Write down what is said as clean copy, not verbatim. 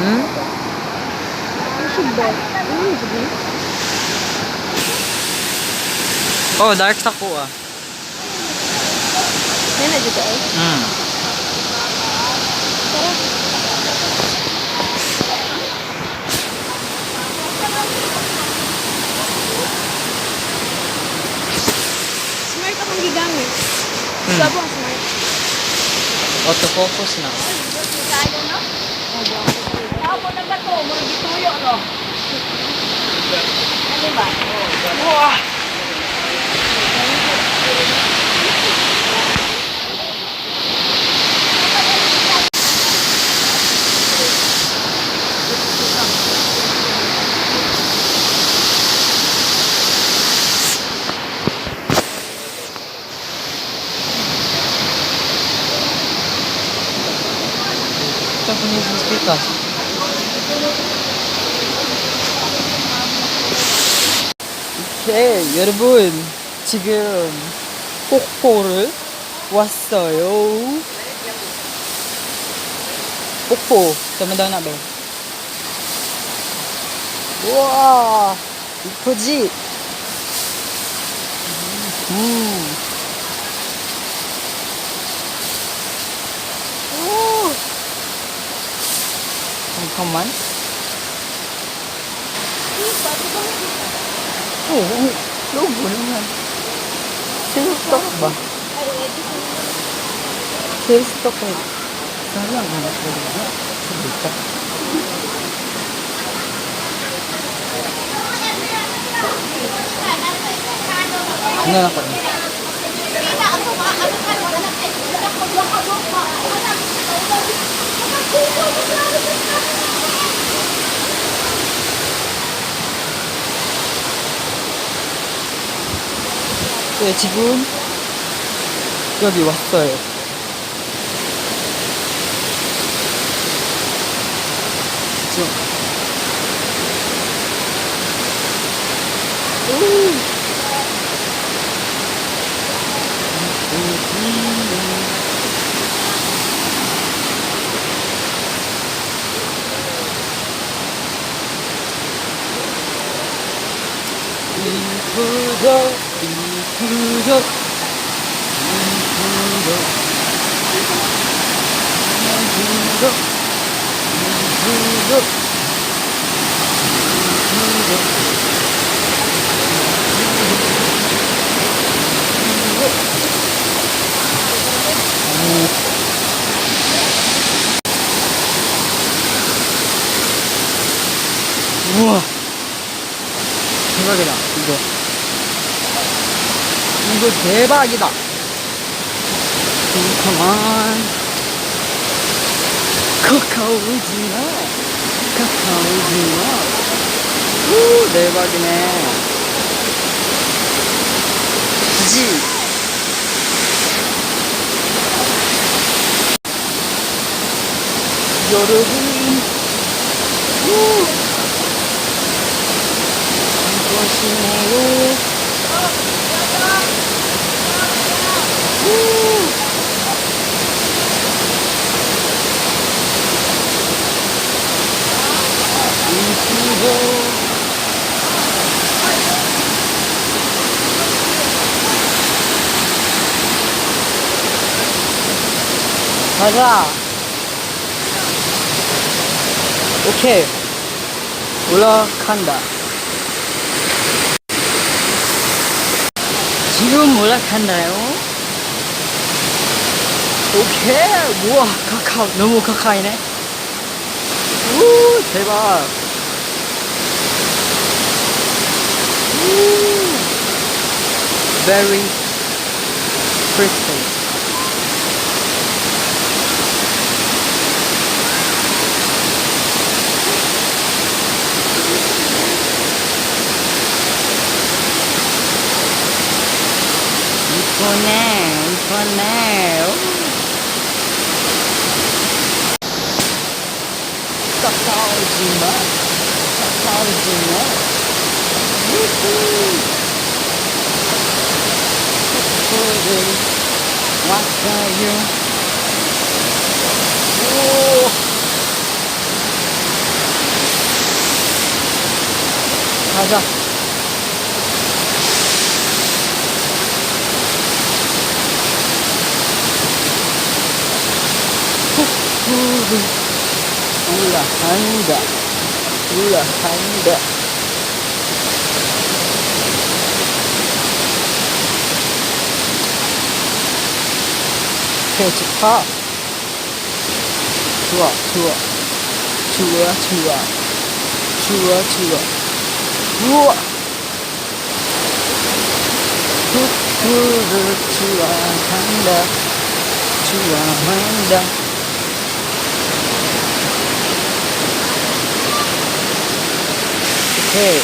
응? Oh, dark Sakura. Yan na dito ay. Smart akong gigamit. Gabo ang smart. Autofocus na. Ako na ba ito? Mura gituyo, no? Ano ba? Wah! 저 분위기 스피커. 오케이, 여러분. 지금 폭포를 왔어요. 폭포. teman-teman nak 우와, 이쁘지? 오. 잠깐만. 너무 모르면 세스떡 봐. 세스떡에 사랑 안 하거든요. 진짜. 장난하거든요. 네, 지금 여기 왔어요. 지금 이쁘죠, 이쁘죠, 이쁘죠, 이쁘죠, 이쁘죠, 우와, 대박이다. 이거 대박이다. 잠깐만. 카카오지마, 카카오지마. 우, 대박이네. 그지? 여러분, 이것이네요. 이쁘죠? 가자. 오케이. 올라간다. 지금 올라간다요. 오케이. 우와, 카카오. 너무 가까이네. 우, 대박. Very pretty. 이쁘네, 이쁘네. 까까오지마, 까까오지마. 왔어요. 오. 가자. 올라간다. 올라간다. 페이지파. 좋아, 좋아. 좋아, 좋아. 좋아, 좋아. 우와! 굿굿을 좋아한다. 좋아한다. 오케이.